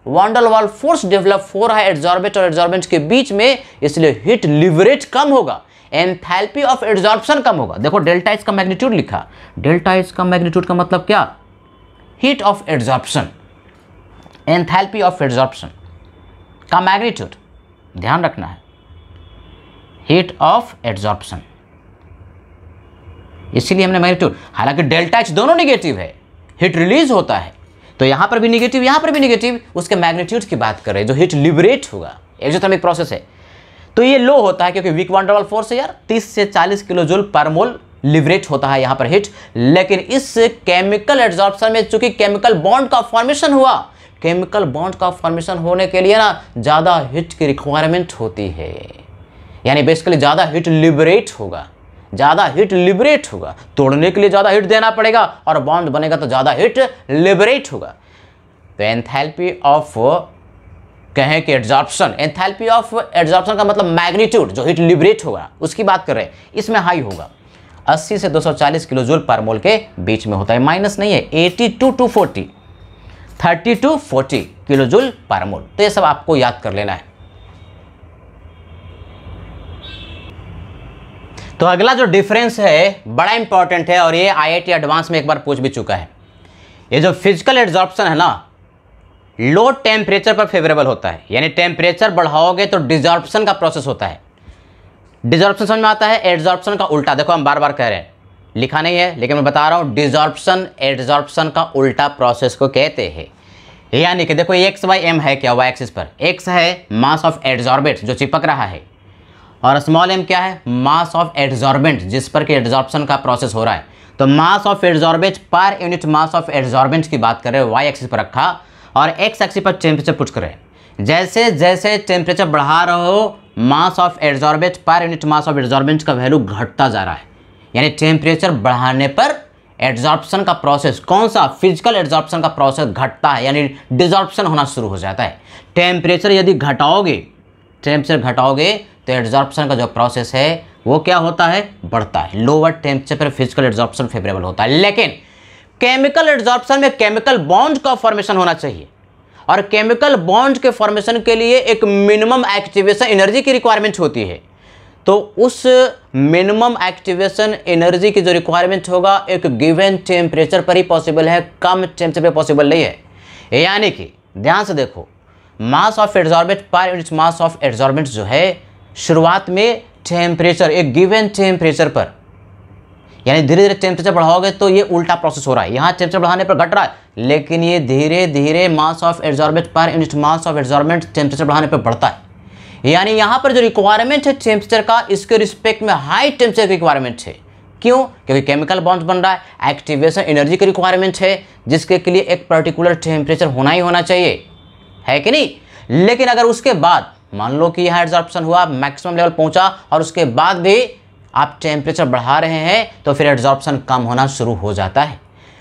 वांडरवाल फोर्स डेवलप हो रहा है एड्जॉर्बेंट और एड्जॉर्बेंट के बीच में, इसलिए हीट लिबरेट कम होगा, एंथैल्पी ऑफ एड्जॉर्प्शन कम होगा। देखो डेल्टा एच का मैग्नीट्यूड लिखा, डेल्टा एच का मैग्नीट्यूड का मतलब क्या, heat of adsorption, enthalpy of adsorption का मैग्नीट्यूड, ध्यान रखना है, हीट ऑफ एड्जॉर्प्शन, इसीलिए हमने मैग्नीट्यूड। हालांकि डेल्टा एच दोनों नेगेटिव है, हीट रिलीज होता है, तो यहां पर भी नेगेटिव यहां पर भी नेगेटिव, उसके मैग्नीट्यूड की बात कर रहे हैं, जो हीट लिबरेट होगा, एक्सोथर्मिक प्रोसेस है, तो ये लो होता है क्योंकि वीक वांडरवाल फोर्स है यार, 30 से 40 किलो जूल पर मोल लिबरेट होता है यहाँ पर हीट। लेकिन इस केमिकल एड्जॉर्प्शन में चूंकि केमिकल बॉन्ड का फॉर्मेशन हुआ, केमिकल बॉन्ड का फॉर्मेशन होने के लिए ना ज़्यादा हीट की रिक्वायरमेंट होती है, यानी बेसिकली ज़्यादा हीट लिबरेट होगा, ज़्यादा हीट लिबरेट होगा, तोड़ने के लिए ज़्यादा हीट देना पड़ेगा और बॉन्ड बनेगा तो ज़्यादा हीट लिबरेट होगा। तो एंथैल्पी ऑफ, कहें कि एड्जॉर्प्शन, एंथैल्पी ऑफ एड्जॉर्प्शन का मतलब मैग्नीट्यूड, जो हीट लिबरेट होगा उसकी बात कर रहे हैं, इसमें हाई होगा, 80 से 240 किलो जूल पर मोल के बीच में होता है, माइनस नहीं है, 80 to 40, 30 to 40 किलो जूल पर मोल। तो ये सब आपको याद कर लेना है। तो अगला जो डिफरेंस है बड़ा इंपॉर्टेंट है और ये IIT एडवांस में एक बार पूछ भी चुका है। ये जो फिजिकल एड्जॉर्प्शन है ना, लो टेम्परेचर पर फेवरेबल होता है, यानी टेम्परेचर बढ़ाओगे तो डिजॉर्प्शन का प्रोसेस होता है। डिजॉर्प्शन समझ में आता है, एड्जॉर्प्शन का उल्टा। देखो हम बार बार कह रहे हैं, लिखा नहीं है लेकिन मैं बता रहा हूँ, डिजॉर्प्शन एड्जॉर्प्शन का उल्टा प्रोसेस को कहते हैं। यानी कि देखो x/m है क्या, y एक्सिस पर x है मास ऑफ एड्जॉर्बेंट जो चिपक रहा है, और स्मॉल m क्या है, मास ऑफ एड्जॉर्बेंट जिस पर कि एड्जॉर्प्शन का प्रोसेस हो रहा है। तो मास ऑफ एड्जॉर्बेंट पर यूनिट मास ऑफ एड्जॉर्बेंट की बात कर रहे हैं, y एक्सिस पर रखा, और x एक्सिस पर टेम्परेचर पुट कर रहे हैं। जैसे जैसे टेम्परेचर बढ़ा रहे हो, मास ऑफ एड्जॉर्बेंट पर यूनिट मास ऑफ एड्जॉर्बेंट का वैल्यू घटता जा रहा है, यानी टेम्परेचर बढ़ाने पर एड्जॉर्प्शन का प्रोसेस, कौन सा, फिजिकल एड्जॉर्प्शन का प्रोसेस घटता है, यानी डिजॉर्प्शन होना शुरू हो जाता है। टेम्परेचर यदि घटाओगे, टेम्परेचर घटाओगे तो एड्जॉर्प्शन का जो प्रोसेस है वो क्या होता है, बढ़ता है। लोअर टेम्परेचर पर फिजिकल एड्जॉर्प्शन फेवरेबल होता है। लेकिन केमिकल एड्जॉर्प्शन में केमिकल बॉन्ड का फॉर्मेशन होना चाहिए, और केमिकल बॉन्ड के फॉर्मेशन के लिए एक मिनिमम एक्टिवेशन एनर्जी की रिक्वायरमेंट होती है। तो उस मिनिमम एक्टिवेशन एनर्जी की जो रिक्वायरमेंट होगा एक गिवन टेम्परेचर पर ही पॉसिबल है, कम टेम्परेचर पर पॉसिबल नहीं है। यानी कि ध्यान से देखो, मास ऑफ एड्जॉर्बेंट पर यूनिट मास ऑफ एड्जॉर्बेंट जो है शुरुआत में टेम्परेचर, एक गिवन टेम्परेचर पर, यानी धीरे धीरे टेम्परेचर बढ़ाओगे तो ये उल्टा प्रोसेस हो रहा है, यहाँ टेम्परेचर बढ़ाने पर घट रहा है, लेकिन ये धीरे धीरे मास ऑफ एड्जॉर्बेंट पर unit mass of adsorbent temperature बढ़ाने पर बढ़ता है। यानी यहाँ पर जो रिक्वायरमेंट है टेम्परेचर का, इसके रिस्पेक्ट में हाई टेम्परेचर की रिक्वायरमेंट है। क्यों? क्योंकि केमिकल बॉन्ड बन रहा है, एक्टिवेशन एनर्जी की रिक्वायरमेंट है, जिसके लिए एक पर्टिकुलर टेम्परेचर होना ही होना चाहिए, है कि नहीं। लेकिन अगर उसके बाद मान लो कि यहाँ एड्जॉर्प्शन हुआ, मैक्सिमम लेवल पहुंचा, और उसके बाद भी आप टेम्परेचर बढ़ा रहे हैं, तो फिर एड्जॉर्प्शन कम होना शुरू हो जाता है।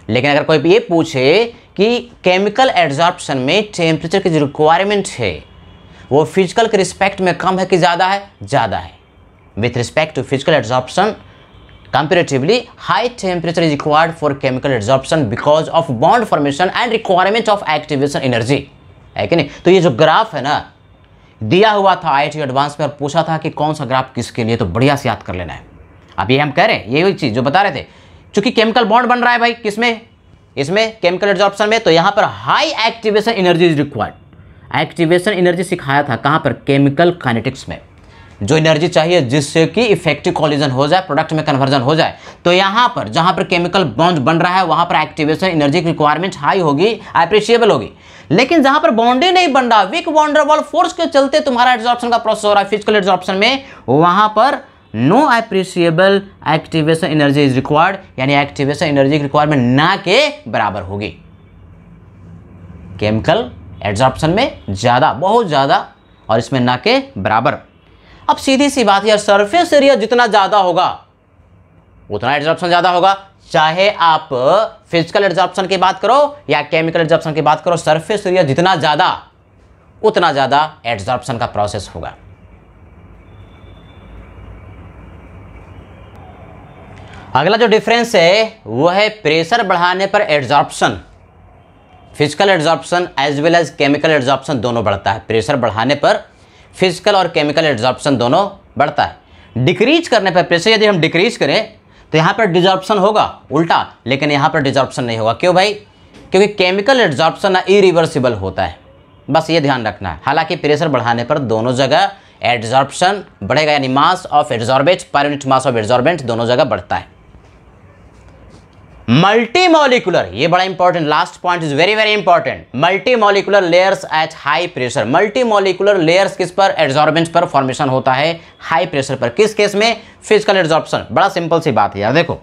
लेकिन अगर कोई ये पूछे कि केमिकल एड्जॉर्प्शन में टेम्परेचर की जो रिक्वायरमेंट है वो फिजिकल के रिस्पेक्ट में कम है कि ज़्यादा है, ज़्यादा है। With respect to physical adsorption comparatively high temperature is required for chemical adsorption because of bond formation and requirement of activation energy, है कि नहीं। तो ये जो ग्राफ है ना, दिया हुआ था IIT एडवांस में और पूछा था कि कौन सा ग्राफ किसके लिए, तो बढ़िया से याद कर लेना है। अब ये हम कह रहे हैं, यही चीज़ जो बता रहे थे, चूंकि केमिकल बॉन्ड बन रहा है भाई किसमें, इसमें केमिकल एड्जॉर्प्शन में, तो यहाँ पर high activation energy is required. Activation energy सिखाया था कहाँ पर, केमिकल काइनेटिक्स में। जो एनर्जी चाहिए जिससे कि इफेक्टिव कोलिजन हो जाए, प्रोडक्ट में कन्वर्जन हो जाए। तो यहाँ पर जहाँ पर केमिकल बॉन्ड बन रहा है वहाँ पर एक्टिवेशन एनर्जी की रिक्वायरमेंट हाई होगी, अप्रिशिएबल होगी। लेकिन जहाँ पर बॉन्ड ही नहीं बन रहा, weak van der Waals force के चलते तुम्हारा एड्सॉर्प्शन का प्रोसेस हो रहा है, फिजिकल एड्सॉर्प्शन में, वहाँ पर no appreciable activation energy is required, यानी एक्टिवेशन एनर्जी की रिक्वायरमेंट ना के बराबर होगी। केमिकल एड्सॉर्प्शन में ज़्यादा, बहुत ज़्यादा, और इसमें ना के बराबर। अब सीधी सी बात है, सरफेस एरिया जितना ज़्यादा होगा उतना एड्सॉर्प्शन ज़्यादा होगा। चाहे आप फिजिकल एड्सॉर्प्शन की बात करो या केमिकल एड्सॉर्प्शन की बात करो, सरफेस एरिया जितना ज़्यादा उतना ज़्यादा एड्सॉर्प्शन का प्रोसेस होगा। अगला जो डिफरेंस है वो है प्रेशर बढ़ाने पर adsorption, physical adsorption as well as chemical adsorption दोनों बढ़ता है। प्रेशर बढ़ाने पर फिजिकल और केमिकल एड्सॉर्प्शन दोनों बढ़ता है। डिक्रीज करने पर, प्रेशर यदि हम डिक्रीज करें तो यहाँ पर डिसॉर्प्शन होगा उल्टा, लेकिन यहाँ पर डिसॉर्प्शन नहीं होगा। क्यों भाई? क्योंकि केमिकल एड्सॉर्प्शन ना इरिवर्सिबल होता है, बस ये ध्यान रखना है। हालांकि प्रेशर बढ़ाने पर दोनों जगह एड्सॉर्प्शन बढ़ेगा, यानी मास ऑफ एड्सॉर्बेट पर यूनिट मास ऑफ एड्सॉर्बेंट दोनों जगह बढ़ता है। मल्टी मॉलिक्यूलर, ये बड़ा important, last point is very very important. Multi molecular layers at high pressure, multi molecular layers किस पर? एड्सॉर्बेंट पर फॉर्मेशन होता है हाई प्रेशर पर। किस केस में? Physical adsorption. बड़ा सिंपल सी बात है यार, देखो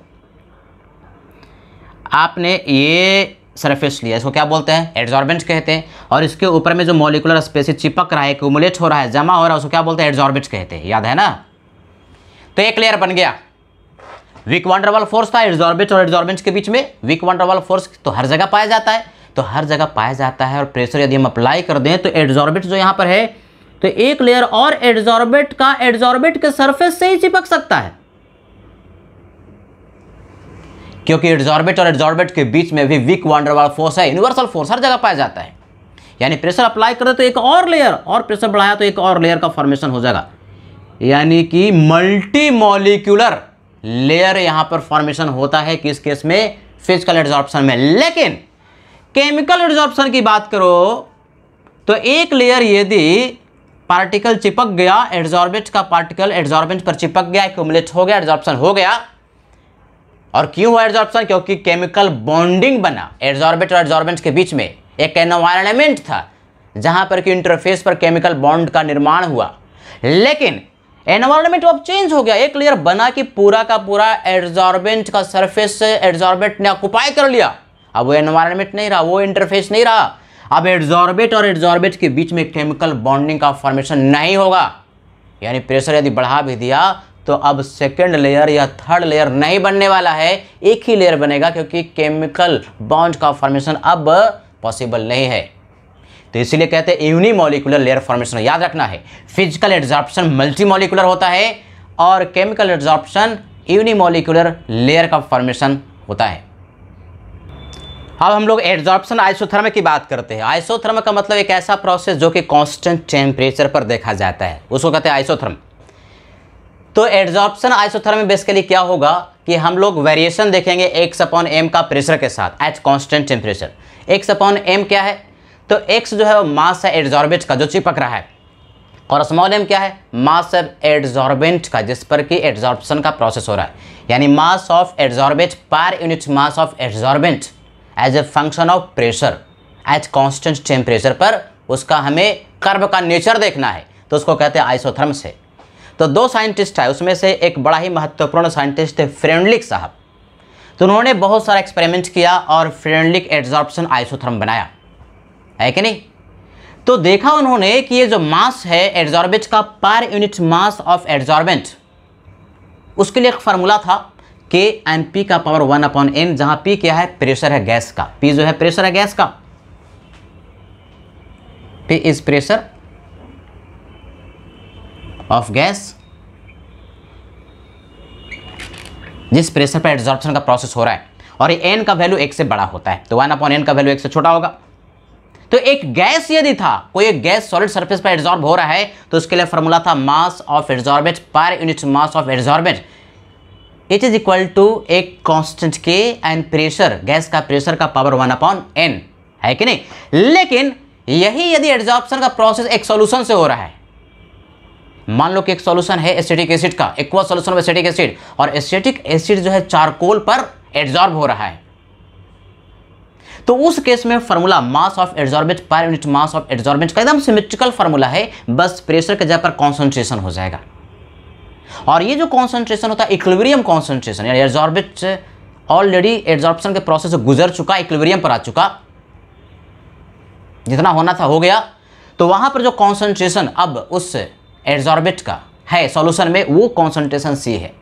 आपने ये सरफेस लिया, इसको क्या बोलते हैं? एड्सॉर्बेंट कहते हैं, और इसके ऊपर में जो मॉलिक्यूलर स्पेसिस चिपक रहा है, एक्यूमुलेट हो रहा है, जमा हो रहा है, उसको क्या बोलते हैं? एड्सॉर्बेंट कहते हैं, याद है ना? तो एक लेयर बन गया, weak van der Waals force था एड्सॉर्बेंट और एड्सॉर्बेंट के बीच में। Weak van der Waals force तो हर जगह पाया जाता है, तो हर जगह पाया जाता है, और प्रेशर यदि हम अप्लाई कर दें तो एड्सॉर्बेंट जो यहाँ पर है, तो एक लेयर और एड्सॉर्बेंट का एड्सॉर्बेंट के सरफेस से ही चिपक सकता है, क्योंकि एड्सॉर्बेंट और एड्सॉर्बेंट के बीच में भी weak van der Waals force है, यूनिवर्सल फोर्स हर जगह पाया जाता है। यानी प्रेशर अप्लाई कर दे तो एक और लेयर, और प्रेशर बढ़ाया तो एक और लेयर का फॉर्मेशन हो जाएगा, यानी कि मल्टी मॉलिक्यूलर लेयर यहां पर फॉर्मेशन होता है। किस केस में? फिजिकल एड्सॉर्प्शन में। लेकिन केमिकल एड्सॉर्प्शन की बात करो तो एक लेयर यदि पार्टिकल चिपक गया, एड्सॉर्बेंट का पार्टिकल एड्सॉर्बेंट पर चिपक गया, एक्यूमुलेट हो गया, एड्सॉर्प्शन हो गया। और क्यों हुआ एड्सॉर्प्शन? क्योंकि केमिकल बॉन्डिंग बना एड्सॉर्बेंट और एड्सॉर्बेंट के बीच में, एक एनवायरनमेंट था जहां पर कि इंटरफेस पर केमिकल बॉन्ड का निर्माण हुआ। लेकिन एनवायरनमेंट अब चेंज हो गया, एक लेयर बना कि पूरा का पूरा एड्सॉर्बेंट का सरफेस से एड्सॉर्बेंट ने ऑक्युपाई कर लिया। अब वो एनवायरनमेंट नहीं रहा, वो इंटरफेस नहीं रहा। अब एड्सॉर्बेंट और एड्सॉर्बेंट के बीच में केमिकल बॉन्डिंग का फॉर्मेशन नहीं होगा। यानी प्रेशर यदि बढ़ा भी दिया तो अब सेकेंड लेयर या थर्ड लेयर नहीं बनने वाला है, एक ही लेयर बनेगा, क्योंकि केमिकल बॉन्ड का फॉर्मेशन अब पॉसिबल नहीं है। तो इसीलिए कहते हैं यूनिमॉलिक्यूलर लेयर फॉर्मेशन। याद रखना है, फिजिकल एड्सॉर्प्शन मल्टी मॉलिक्यूलर होता है और केमिकल एड्सॉर्प्शन यूनिमॉलिक्यूलर लेयर का फॉर्मेशन होता है। अब हम लोग एड्सॉर्प्शन आइसोथर्मिक की बात करते हैं। आइसोथर्मिक का मतलब एक ऐसा प्रोसेस जो कि कांस्टेंट टेम्परेचर पर देखा जाता है, उसको कहते हैं आइसोथर्म। तो एड्सॉर्प्शन आइसोथर्मिक बेसिकली क्या होगा कि हम लोग वेरिएशन देखेंगे x/m का प्रेशर के साथ एट कांस्टेंट टेम्परेचर। x/m क्या है? तो x जो है वो मास है एड्सॉर्बेंट का जो चिपक रहा है, और स्मॉल m क्या है? मास ऑफ एड्सॉर्बेंट का जिस पर कि एड्सॉर्प्शन का प्रोसेस हो रहा है। यानी mass of adsorbent per unit mass of adsorbent as a function of pressure at constant temperature पर, उसका हमें कर्व का नेचर देखना है, तो उसको कहते हैं आइसोथर्म्स है। तो दो साइंटिस्ट है, उसमें से एक बड़ा ही महत्वपूर्ण साइंटिस्ट है फ्रेंडलिक साहब। तो उन्होंने बहुत सारा एक्सपेरिमेंट किया और फ्रेंडलिक एड्सॉर्प्शन आइसोथर्म बनाया, है कि नहीं? तो देखा उन्होंने कि ये जो मास है एड्सॉर्बेंट का पर यूनिट मास ऑफ एड्सॉर्बेंट, उसके लिए एक फार्मूला था K/P का पावर 1/n, जहां P क्या है? प्रेशर है गैस का। P जो है प्रेशर है गैस का, P is pressure of gas, जिस प्रेशर पर एड्सॉर्प्शन का प्रोसेस हो रहा है, और ये n का वैल्यू 1 से बड़ा होता है, तो 1/n का वैल्यू 1 से छोटा होगा। तो एक गैस यदि था, कोई एक गैस सॉलिड सरफेस पर एड्सॉर्ब हो रहा है, तो उसके लिए फॉर्मूला था mass of adsorbent per unit mass of adsorbent it is equal to एक constant K and pressure, gas का प्रेशर का पावर 1/n, है कि नहीं? लेकिन यही यदि एड्सॉर्प्शन का प्रोसेस एक सॉल्यूशन से हो रहा है, मान लो कि एक सॉल्यूशन है एसिटिक एसिड का, aqua solution of acetic acid, और एसिटिक एसिड जो है चारकोल पर एड्सॉर्ब हो रहा है, तो उस केस में formula mass of adsorbent per unit mass of adsorbent का एकदम सिमेट्रिकल फॉर्मूला है, बस प्रेशर के जगह पर कॉन्सेंट्रेशन हो जाएगा। और ये जो कॉन्सेंट्रेशन होता है इक्विलिब्रियम कॉन्सेंट्रेशन, यानी एड्सॉर्बेंट ऑलरेडी एड्सॉर्प्शन के प्रोसेस से गुजर चुका, इक्विलिब्रियम पर आ चुका, जितना होना था हो गया, तो वहां पर जो कॉन्सेंट्रेशन अब उस एड्सॉर्बेंट का है सॉल्यूशन में, वो कॉन्सेंट्रेशन सी है।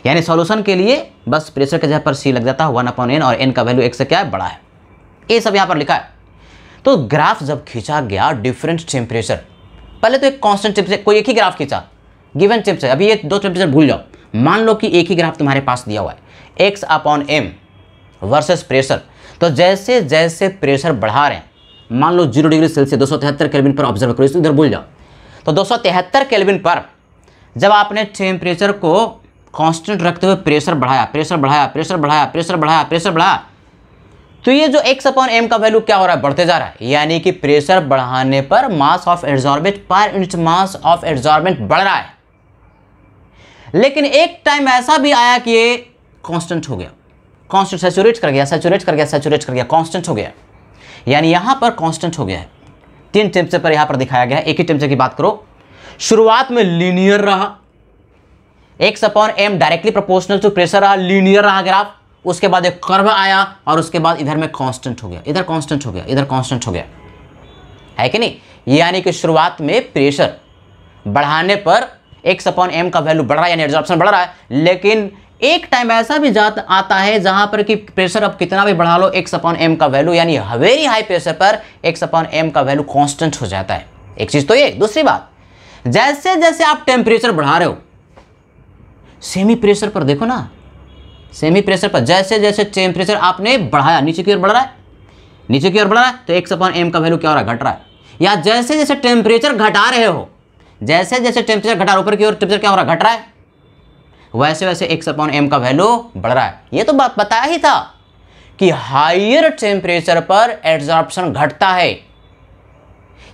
यानी सॉल्यूशन के लिए बस प्रेशर के जगह पर सी लग जाता है 1/n, और n का वैल्यू 1 से क्या है, बड़ा है। ये सब यहाँ पर लिखा है। तो ग्राफ जब खींचा गया डिफरेंट टेम्परेचर, पहले तो एक कांस्टेंट टेम्परेचर, कोई एक ही ग्राफ खींचा गिवन टेम्परेचर, अभी ये दो टेम्परेचर भूल जाओ, मान लो कि एक ही ग्राफ तुम्हारे पास दिया हुआ है x/m वर्सेस प्रेशर। तो जैसे जैसे प्रेशर बढ़ा रहे हैं, मान लो 0 डिग्री सेल्सियस 273 केल्विन पर ऑब्जर्व करो, इधर भूल जाओ, तो 273 केल्विन पर जब आपने टेम्परेचर को कांस्टेंट रखते हुए प्रेशर बढ़ाया, प्रेशर बढ़ाया, प्रेशर बढ़ाया, प्रेशर बढ़ाया, प्रेशर बढ़ाया, तो ये जो x/m का वैल्यू क्या हो रहा है, बढ़ते जा रहा है। यानी कि प्रेशर बढ़ाने पर मास of adsorbent per unit mass of adsorbent बढ़ रहा है। लेकिन एक टाइम ऐसा भी आया कि ये कांस्टेंट हो गया, कांस्टेंट सैचुरेट कर गया, सैचुरेट कर गया, सैचुरेट कर गया, कांस्टेंट हो गया। यानी यहां पर कांस्टेंट हो गया है। 3 टेम्परेचर पर यहां पर दिखाया गया है। एक ही टेम्परेचर की बात करो, शुरुआत में लीनियर रहा, x/m directly proportional to pressure रहा, लीनियर रहा ग्राफ, उसके बाद एक कर्व आया, और उसके बाद इधर में कांस्टेंट हो गया, इधर कांस्टेंट हो गया, इधर कांस्टेंट हो गया, है कि नहीं। यानी कि शुरुआत में प्रेशर बढ़ाने पर x/m का वैल्यू बढ़ रहा है, यानी एड्सॉर्प्शन बढ़ रहा है। लेकिन एक टाइम ऐसा भी आता है जहां पर कि प्रेशर अब कितना भी बढ़ा लो, x/m का वैल्यू, यानी वेरी हाई प्रेशर पर x/m का वैल्यू कांस्टेंट हो जाता है। एक चीज तो ये। दूसरी बात, जैसे जैसे आप टेम्परेचर बढ़ा रहे हो, सेमी प्रेशर पर देखो ना, सेमी प्रेशर पर जैसे जैसे टेम्परेचर आपने बढ़ाया, नीचे की ओर बढ़ रहा है, नीचे की ओर बढ़ रहा है, तो x/m का वैल्यू क्या हो रहा है, घट रहा है। या जैसे जैसे टेम्परेचर घटा रहे हो, जैसे जैसे टेम्परेचर घटा, ऊपर की ओर टेम्परेचर क्या हो रहा है, घट रहा है, वैसे वैसे x/m का वैल्यू बढ़ रहा है। ये तो बात बताया ही था कि हायर टेम्परेचर पर एड्सॉर्प्शन घटता है।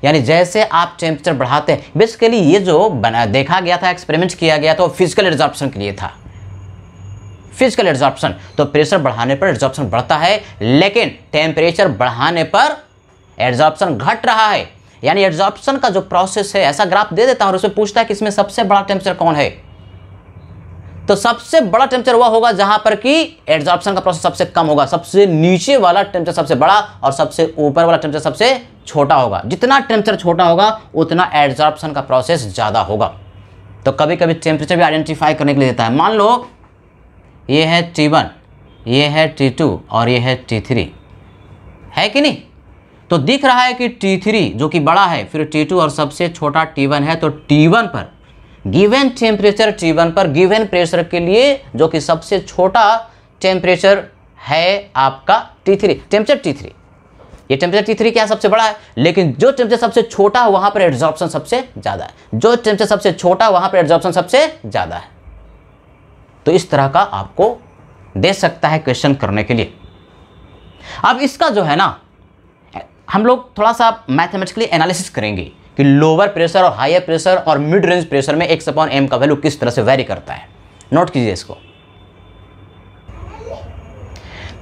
यानी जैसे आप टेम्परेचर बढ़ाते हैं, बेसिकली ये जो देखा गया था, एक्सपेरिमेंट किया गया तो फिजिकल एड्सॉर्प्शन के लिए था, फिजिकल एड्सॉर्प्शन। तो प्रेशर बढ़ाने पर एड्सॉर्प्शन बढ़ता है, लेकिन टेम्परेचर बढ़ाने पर एड्सॉर्प्शन घट रहा है। यानी एड्सॉर्प्शन का जो प्रोसेस है, ऐसा ग्राफ दे देता हूं और उसमें पूछता है कि इसमें सबसे बड़ा टेम्परेचर कौन है, तो सबसे बड़ा टेम्परेचर वह होगा जहां पर कि एड्सॉर्प्शन का प्रोसेस सबसे कम होगा। सबसे नीचे वाला टेम्परेचर सबसे बड़ा, और सबसे ऊपर वाला टेम्परेचर सबसे छोटा होगा। जितना टेम्परेचर छोटा होगा उतना एड्सॉर्प्शन का प्रोसेस ज़्यादा होगा। तो कभी कभी टेम्परेचर भी आइडेंटिफाई करने के लिए देता है। मान लो ये है T1, ये है T2 और ये है T3, है कि नहीं। तो दिख रहा है कि T3 जो कि बड़ा है, फिर T2 और सबसे छोटा T1 है। तो T1 पर गिवन टेम्परेचर, T1 पर गिवन प्रेशर के लिए जो कि सबसे छोटा टेम्परेचर है आपका T3, टेम्परेचर T3, ये टेम्परेचर T3 क्या सबसे बड़ा है, लेकिन जो टेम्परेचर सबसे छोटा है वहां पर एड्सॉर्प्शन सबसे ज़्यादा है। जो टेम्परेचर सबसे छोटा है वहां पर एड्सॉर्प्शन सबसे ज़्यादा है। तो इस तरह का आपको दे सकता है क्वेश्चन करने के लिए। अब इसका जो है ना, हम लोग थोड़ा सा मैथमेटिकली एनालिसिस करेंगे कि लोअर प्रेशर और हायर प्रेशर और मिड रेंज प्रेशर में x/m का वैल्यू किस तरह से वेरी करता है। नोट कीजिए इसको।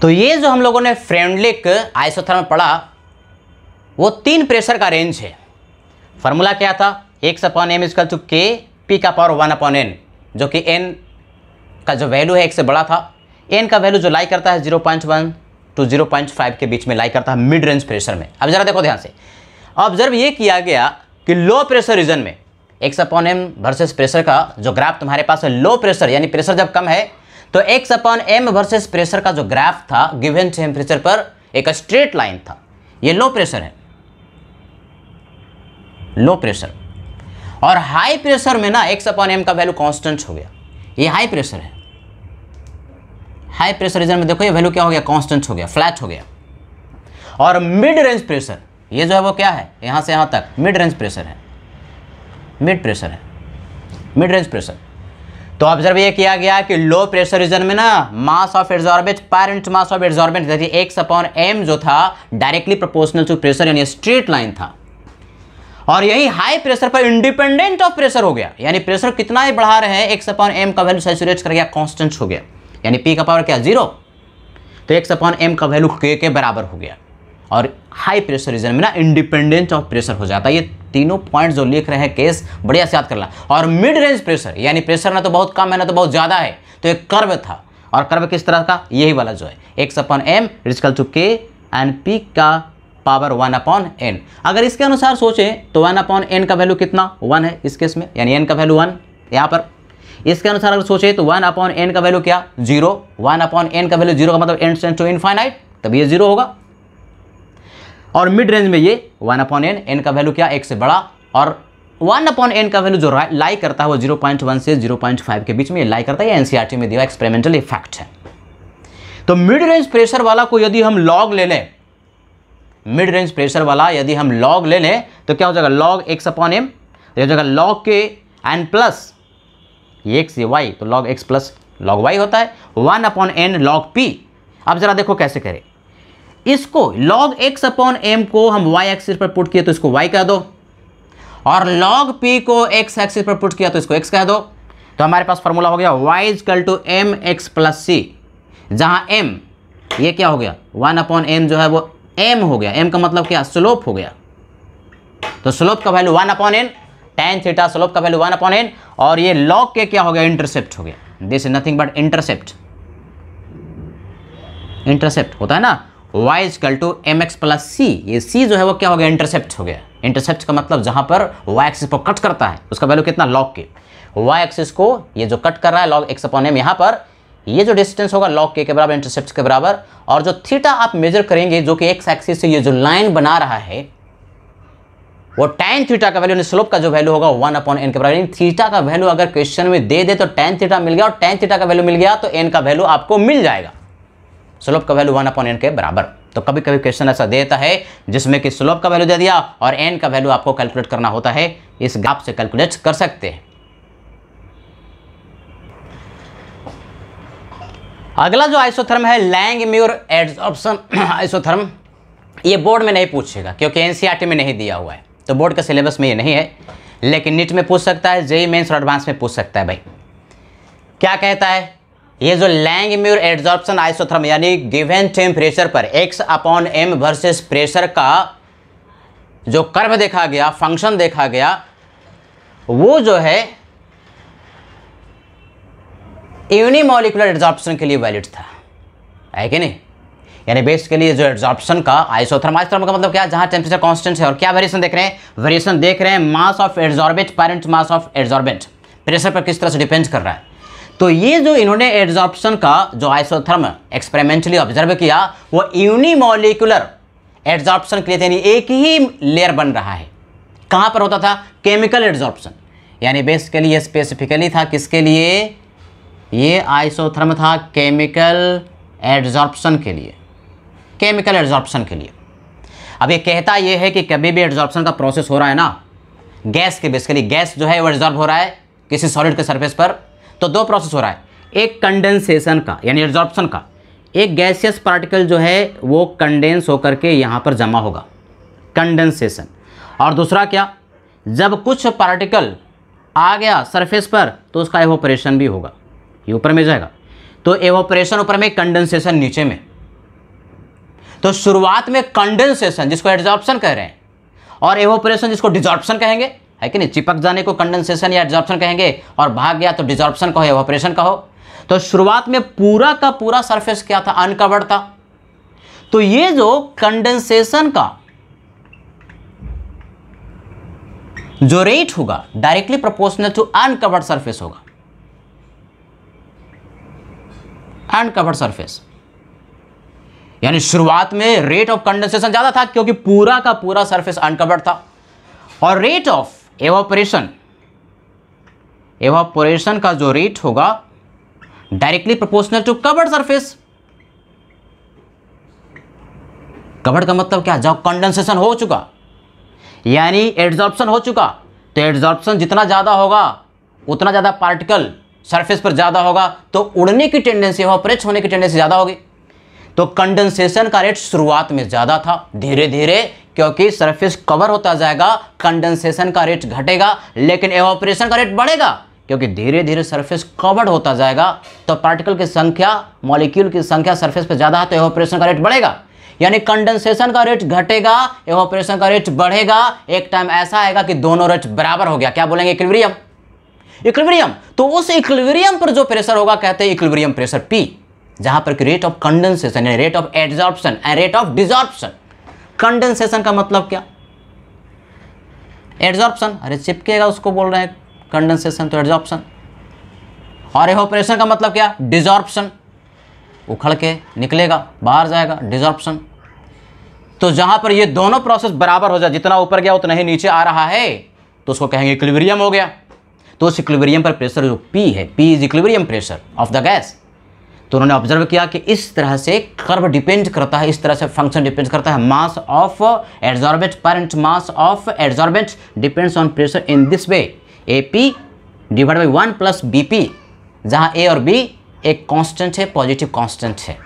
तो ये जो हम लोगों ने फ्रेंडलिक आइसोथर्मल पढ़ा, वो 3 प्रेशर का रेंज है। फॉर्मूला क्या था, x/m equal to k p⁻1/n, जो कि n का जो वैल्यू है 1 से बड़ा था। n का वैल्यू जो लाई करता है 0.1 to 0.5 के बीच में लाई करता है मिड रेंज प्रेशर में। अब जरा देखो ध्यान से, ऑब्जर्व ये किया गया कि लो प्रेशर रीजन में x/m वर्सेस प्रेशर का जो ग्राफ तुम्हारे पास है, लो प्रेशर यानी प्रेशर जब कम है, तो x/m वर्सेस प्रेशर का जो ग्राफ था गिवन टेम्परेचर पर एक स्ट्रेट लाइन था। ये लो प्रेशर है, लो प्रेशर। और हाई प्रेशर में ना x/m का वैल्यू कांस्टेंट हो गया। ये हाई प्रेशर है, हाई प्रेशर रीजन में देखो ये वैल्यू क्या हो गया, कांस्टेंट हो गया, फ्लैट हो गया। और मिड रेंज प्रेशर, ये जो है वो क्या है, यहां से यहां तक मिड रेंज प्रेशर है, मिड प्रेशर है, मिड रेंज प्रेशर। तो ऑब्जर्व ये किया गया कि लो प्रेशर रीजन में ना मास of adsorbent per unit mass of adsorbent x/m जो था डायरेक्टली प्रोपोर्शनल टू प्रेशर, यानी स्ट्रेट लाइन था। और यही हाई प्रेशर पर इंडिपेंडेंट ऑफ प्रेशर हो गया, यानी प्रेशर कितना ही बढ़ा रहे हैं, x/m का वैल्यू सैचुरेट कर गया, कांस्टेंट हो गया, यानी p का पावर क्या 0, तो x/m का वैल्यू k के बराबर हो गया। और हाई प्रेशर रीजन में ना इंडिपेंडेंट ऑफ प्रेशर हो जाता है। ये तीनों पॉइंट जो लिख रहे हैं केस बढ़िया से याद कर ला। और मिड रेंज प्रेशर, यानी प्रेशर ना तो बहुत कम है ना तो बहुत ज़्यादा है, तो एक कर्व था, और कर्व किस तरह का, यही वाला जो है x/m equal to k and p का पावर 1/n। अगर इसके अनुसार सोचें तो 1/n का वैल्यू कितना 1 है इस केस में, यानी n का वैल्यू 1 यहाँ पर। इसके अनुसार अगर सोचें तो 1/n का वैल्यू क्या 0, 1/n का वैल्यू 0 का मतलब n टेंड्स टू इनफाइनाइट, तब ये 0 होगा। और मिड रेंज में ये 1/n, n का वैल्यू क्या 1 से बड़ा, और 1/n का वैल्यू जो लाई करता है वो 0.1 से 0.5 के बीच में ये लाई करता है। ये एनसीईआरटी में दिया एक्सपेरिमेंटल इफेक्ट है। तो मिड रेंज प्रेशर वाला को यदि हम लॉग ले लें, मिड रेंज प्रेशर वाला यदि हम लॉग ले लें तो क्या हो जाएगा, लॉग x/m हो जाएगा लॉग k एंड प्लस ये x ये y, तो log x plus log y होता है 1/n लॉग p। अब जरा देखो कैसे करें इसको, लॉग x/m को हम y एक्सिस पर पुट किए तो इसको y कह दो, और लॉग p को x एक्सिस पर पुट किया तो इसको x कह दो। तो हमारे पास फॉर्मूला हो गया y equal to mx plus c, जहां m ये क्या हो गया 1/m जो है वो m हो गया, m का मतलब क्या स्लोप हो गया, तो स्लोप का value 1/n, tan theta slope का वैल्यू 1/n, और ये लॉग के क्या हो गया इंटरसेप्ट हो गया, this is nothing but intercept, intercept होता है ना y equal to mx plus c, ये c जो है वो क्या हो गया इंटरसेप्ट हो गया। इंटरसेप्ट का मतलब जहां पर y एक्सिस को कट करता है उसका वैल्यू कितना लॉग के, y एक्सिस को ये जो कट कर रहा है लॉग x/m, यहाँ पर ये जो डिस्टेंस होगा लॉग के बराबर, इंटरसेप्ट के बराबर, और जो थीटा आप मेजर करेंगे जो कि x एक्सिस से ये जो लाइन बना रहा है वो tan थीटा का वैल्यू, स्लोप का जो वैल्यू होगा 1/n के बराबर। थीटा का वैल्यू अगर क्वेश्चन में दे दे तो tan थीटा मिल गया, और tan थीटा का वैल्यू मिल गया तो n का वैल्यू आपको मिल जाएगा, स्लोप का वैल्यू 1/n के बराबर। तो कभी कभी क्वेश्चन ऐसा देता है जिसमें कि स्लोप का वैल्यू दे दिया और n का वैल्यू आपको कैलकुलेट करना होता है, इस ग्राफ से कैलकुलेट कर सकते हैं। अगला जो आइसोथर्म है लैंग-म्यूर एडजॉर्प्शन आइसोथर्म, ये बोर्ड में नहीं पूछेगा क्योंकि एनसीईआरटी में नहीं दिया हुआ है, तो बोर्ड के सिलेबस में ये नहीं है, लेकिन नीट में पूछ सकता है, जेईई मेंस और एडवांस में पूछ सकता है। भाई क्या कहता है, ये जो लैंग-म्यूर एडजॉर्प्शन आइसोथर्म यानी गिवन टेम्परेचर पर x/m वर्सेस प्रेशर का जो कर्व देखा गया, फंक्शन देखा गया, वो जो है यूनिमॉलिक्यूलर एडजॉर्प्शन के लिए वैलिड था, है कि नहीं। यानी बेसिकली जो एडजॉर्प्शन का आइसोथर्म का मतलब क्या, जहां टेम्परेचर कांस्टेंट है, और क्या वेरिएशन देख रहे हैं, वेरिएशन देख रहे हैं mass of adsorbent parent mass of adsorbent, pressure पर किस तरह से डिपेंड कर रहा है। तो ये जो इन्होंने एडजॉर्प्शन का जो आइसोथर्म एक्सपेरिमेंटली ऑब्जर्व किया वो यूनिमॉलिक्यूलर एडजॉर्प्शन के लिए, यानी एक ही लेयर बन रहा है। कहाँ पर होता था, केमिकल एडजॉर्प्शन, यानी बेसिकली ये स्पेसिफिकली था किसके लिए, ये आइसोथर्म था केमिकल एडजॉर्प्शन के लिए, केमिकल एडजॉर्प्शन के लिए। अब ये कहता ये है कि कभी भी एडजॉर्प्शन का प्रोसेस हो रहा है ना, गैस के बेसिकली गैस जो है वो एडजॉर्ब हो रहा है किसी सॉलिड के सरफेस पर, तो दो प्रोसेस हो रहा है, एक कंडेंसेशन का यानी एडजॉर्प्शन का, एक गैसियस पार्टिकल जो है वो कंडेंस होकर के यहाँ पर जमा होगा, कंडेंसेशन, और दूसरा क्या, जब कुछ पार्टिकल आ गया सरफेस पर तो उसका एवोपरेशन भी होगा, ये ऊपर में जाएगा, तो एवोपरेशन ऊपर में, कंडेंसेशन नीचे में। तो शुरुआत में कंडेंसेशन जिसको एडजॉर्प्शन कह रहे हैं, और एवोपरेशन जिसको डिजॉर्प्शन कहेंगे, है कि नहीं, चिपक जाने को कंडेंसेशन या एडजॉर्प्शन कहेंगे, और भाग गया तो डिजॉर्प्शन कहो, एवोपरेशन कहो। तो शुरुआत में पूरा का पूरा सरफेस क्या था, अनकवर्ड था। तो ये जो कंडेंसेशन का जो रेट होगा directly proportional to uncovered surface होगा, अनकवर्ड सरफेस, यानी शुरुआत में रेट ऑफ कंडेंसेशन ज्यादा था क्योंकि पूरा का पूरा सरफेस अनकवर्ड था, और रेट ऑफ एवापोरेशन, एवापोरेशन का जो रेट होगा directly proportional to covered surface. Covered का मतलब क्या, जब कंडेंसेशन हो चुका यानी एडजॉर्प्शन हो चुका, तो एडजॉर्प्शन जितना ज़्यादा होगा उतना ज़्यादा पार्टिकल सरफेस पर ज़्यादा होगा, तो उड़ने की टेंडेंसी, एवापोरेट होने की टेंडेंसी ज़्यादा होगी। तो कंडेंसेशन का रेट शुरुआत में ज़्यादा था, धीरे धीरे क्योंकि सरफेस कवर होता जाएगा, कंडेंसेशन का रेट घटेगा, लेकिन एवापोरेशन का रेट बढ़ेगा, क्योंकि धीरे धीरे सरफेस कवर्ड होता जाएगा। तो पार्टिकल की संख्या, मॉलिक्यूल की संख्या सरफेस पे ज़्यादा है तो एवापोरेशन का रेट बढ़ेगा, यानी कंडेंसेशन का रेट घटेगा, एवापोरेशन का रेट बढ़ेगा। एक टाइम ऐसा आएगा कि दोनों रेट बराबर हो गया, क्या बोलेंगे? इक्विलिब्रियम। इक्विलिब्रियम, तो उस इक्विलिब्रियम पर जो प्रेशर होगा कहते हैं इक्विलिब्रियम प्रेशर P, जहां पर रेट ऑफ कंडेंसेशन यानी rate of adsorption and rate of desorption. Condensation का मतलब क्या? एडजॉर्प्शन, अरे चिपकेगा उसको बोल रहे हैं कंडेंसेशन, तो एडजॉर्प्शन। और एवापोरेशन का मतलब क्या? डिसॉर्प्शन, उखड़ के निकलेगा, बाहर जाएगा, डिसॉर्प्शन। तो जहां पर ये दोनों प्रोसेस बराबर हो जाए, जितना ऊपर गया उतना ही नीचे आ रहा है, तो उसको कहेंगे इक्विलिब्रियम हो गया। तो उस इक्विलिब्रियम पर प्रेशर जो P है, P is equilibrium pressure of the gas. तो उन्होंने ऑब्जर्व किया कि इस तरह से कर्व डिपेंड करता है, इस तरह से फंक्शन डिपेंड करता है, मास ऑफ एडजॉर्बेंट पर mass of adsorbent depends on pressure in this way, AP divide by 1 + BP, जहां A और B एक कांस्टेंट है, पॉजिटिव कांस्टेंट है।